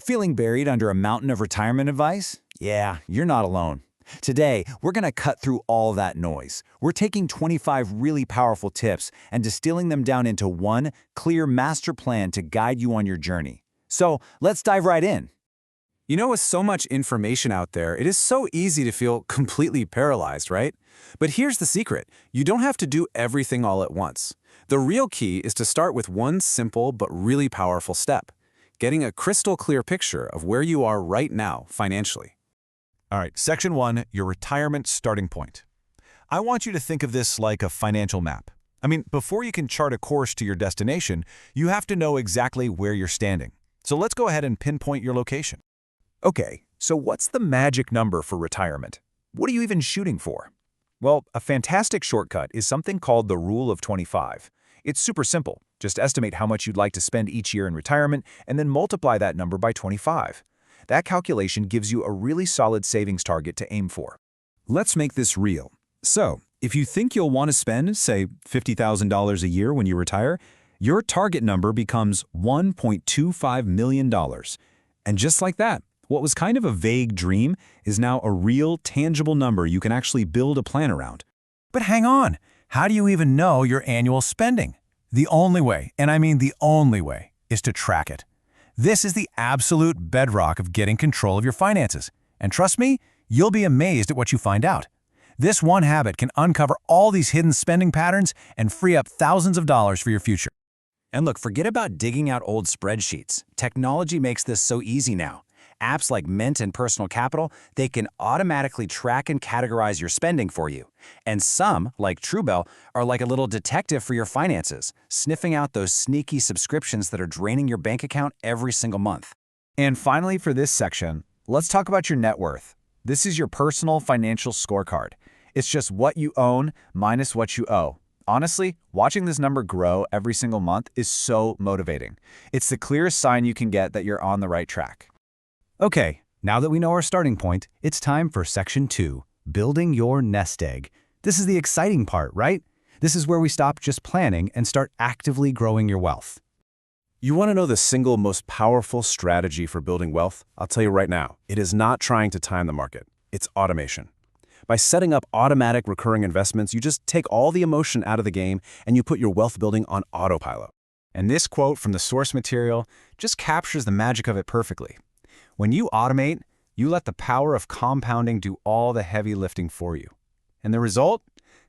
Feeling buried under a mountain of retirement advice? Yeah, you're not alone. Today, we're going to cut through all that noise. We're taking 25 really powerful tips and distilling them down into one clear master plan to guide you on your journey. So, let's dive right in. You know, with so much information out there, it is so easy to feel completely paralyzed, right? But here's the secret. You don't have to do everything all at once. The real key is to start with one simple but really powerful step, getting a crystal clear picture of where you are right now financially. All right, Section 1, your retirement starting point. I want you to think of this like a financial map. I mean, before you can chart a course to your destination, you have to know exactly where you're standing. So let's go ahead and pinpoint your location. Okay, so what's the magic number for retirement? What are you even shooting for? Well, a fantastic shortcut is something called the Rule of 25. It's super simple. Just estimate how much you'd like to spend each year in retirement and then multiply that number by 25. That calculation gives you a really solid savings target to aim for. Let's make this real. So, if you think you'll want to spend, say, $50,000 a year when you retire, your target number becomes $1.25 million. And just like that, what was kind of a vague dream is now a real, tangible number you can actually build a plan around. But hang on, how do you even know your annual spending? The only way, and I mean the only way, is to track it. This is the absolute bedrock of getting control of your finances. And trust me, you'll be amazed at what you find out. This one habit can uncover all these hidden spending patterns and free up thousands of dollars for your future. And look, forget about digging out old spreadsheets. Technology makes this so easy now. Apps like Mint and Personal Capital, they can automatically track and categorize your spending for you. And some, like Truebill, are like a little detective for your finances, sniffing out those sneaky subscriptions that are draining your bank account every single month. And finally, for this section, let's talk about your net worth. This is your personal financial scorecard. It's just what you own minus what you owe. Honestly, watching this number grow every single month is so motivating. It's the clearest sign you can get that you're on the right track. Okay, now that we know our starting point, it's time for Section 2, building your nest egg. This is the exciting part, right? This is where we stop just planning and start actively growing your wealth. You want to know the single most powerful strategy for building wealth? I'll tell you right now, it is not trying to time the market. It's automation. By setting up automatic recurring investments, you just take all the emotion out of the game and you put your wealth building on autopilot. And this quote from the source material just captures the magic of it perfectly. When you automate, you let the power of compounding do all the heavy lifting for you. And the result?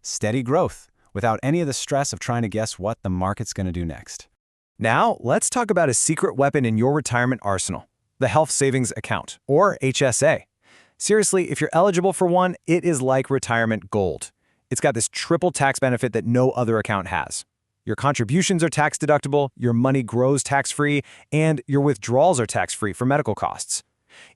Steady growth, without any of the stress of trying to guess what the market's going to do next. Now, let's talk about a secret weapon in your retirement arsenal, the Health Savings Account, or HSA. Seriously, if you're eligible for one, it is like retirement gold. It's got this triple tax benefit that no other account has. Your contributions are tax deductible, your money grows tax-free, and your withdrawals are tax-free for medical costs.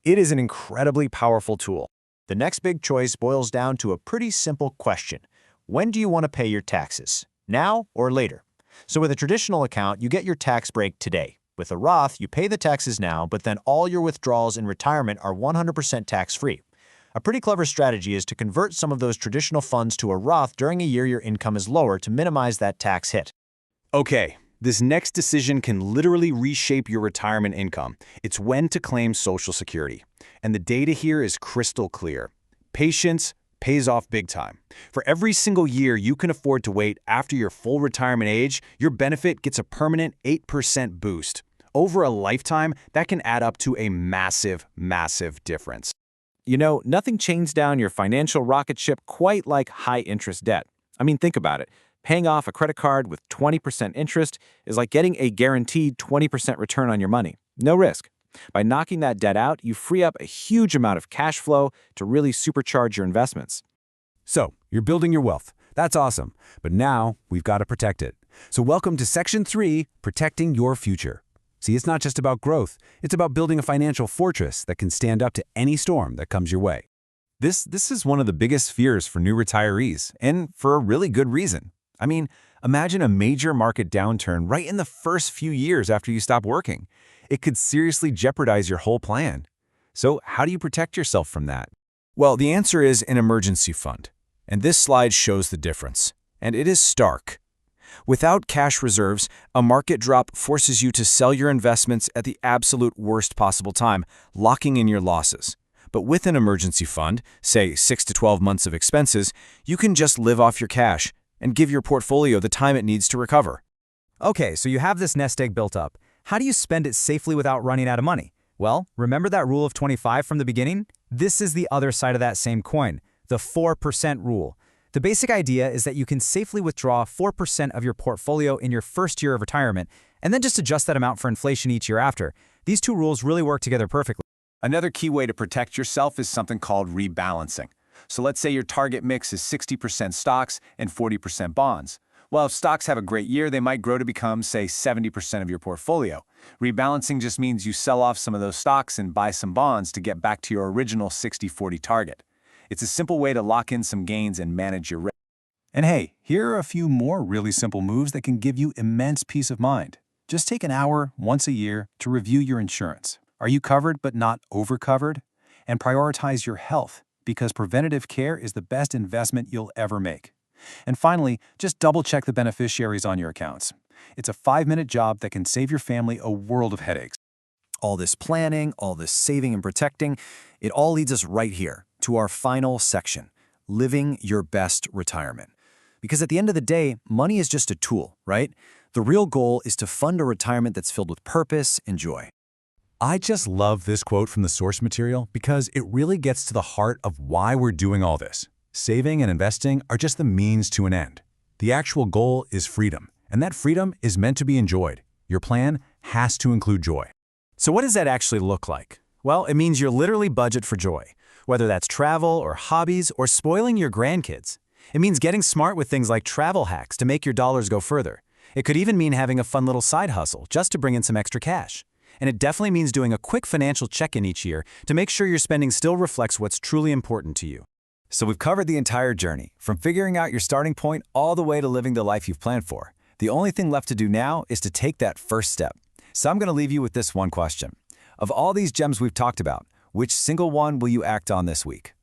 It is an incredibly powerful tool. The next big choice boils down to a pretty simple question. When do you want to pay your taxes? Now or later? So with a traditional account, you get your tax break today. With a Roth, you pay the taxes now, but then all your withdrawals in retirement are 100% tax-free. A pretty clever strategy is to convert some of those traditional funds to a Roth during a year your income is lower to minimize that tax hit. Okay, this next decision can literally reshape your retirement income. It's when to claim Social Security. And the data here is crystal clear. Patience pays off big time. For every single year you can afford to wait after your full retirement age, your benefit gets a permanent 8% boost. Over a lifetime, that can add up to a massive, massive difference. You know, nothing chains down your financial rocket ship quite like high-interest debt. I mean, think about it. Paying off a credit card with 20% interest is like getting a guaranteed 20% return on your money. No risk. By knocking that debt out, you free up a huge amount of cash flow to really supercharge your investments. So, you're building your wealth. That's awesome. But now, we've got to protect it. So welcome to Section 3, protecting your future. See, it's not just about growth. It's about building a financial fortress that can stand up to any storm that comes your way. This is one of the biggest fears for new retirees, and for a really good reason. I mean, imagine a major market downturn right in the first few years after you stop working. It could seriously jeopardize your whole plan. So how do you protect yourself from that? Well, the answer is an emergency fund. And this slide shows the difference. And it is stark. Without cash reserves, a market drop forces you to sell your investments at the absolute worst possible time, locking in your losses. But with an emergency fund, say 6 to 12 months of expenses, you can just live off your cash and give your portfolio the time it needs to recover. Okay, so you have this nest egg built up. How do you spend it safely without running out of money? Well, remember that rule of 25 from the beginning? This is the other side of that same coin, the 4% rule. The basic idea is that you can safely withdraw 4% of your portfolio in your first year of retirement, and then just adjust that amount for inflation each year after. These two rules really work together perfectly. Another key way to protect yourself is something called rebalancing. So let's say your target mix is 60% stocks and 40% bonds. Well, if stocks have a great year, they might grow to become, say, 70% of your portfolio. Rebalancing just means you sell off some of those stocks and buy some bonds to get back to your original 60-40 target. It's a simple way to lock in some gains and manage your risk. And hey, here are a few more really simple moves that can give you immense peace of mind. Just take an hour once a year to review your insurance. Are you covered but not overcovered? And prioritize your health, because preventative care is the best investment you'll ever make. And finally, just double-check the beneficiaries on your accounts. It's a 5-minute job that can save your family a world of headaches. All this planning, all this saving and protecting, it all leads us right here to our final section, living your best retirement. Because at the end of the day, money is just a tool, right? The real goal is to fund a retirement that's filled with purpose and joy. I just love this quote from the source material because it really gets to the heart of why we're doing all this. Saving and investing are just the means to an end. The actual goal is freedom, and that freedom is meant to be enjoyed. Your plan has to include joy. So what does that actually look like? Well, it means you're literally budget for joy, whether that's travel or hobbies or spoiling your grandkids. It means getting smart with things like travel hacks to make your dollars go further. It could even mean having a fun little side hustle just to bring in some extra cash. And it definitely means doing a quick financial check-in each year to make sure your spending still reflects what's truly important to you. So we've covered the entire journey, from figuring out your starting point all the way to living the life you've planned for. The only thing left to do now is to take that first step. So I'm going to leave you with this one question. Of all these gems we've talked about, which single one will you act on this week?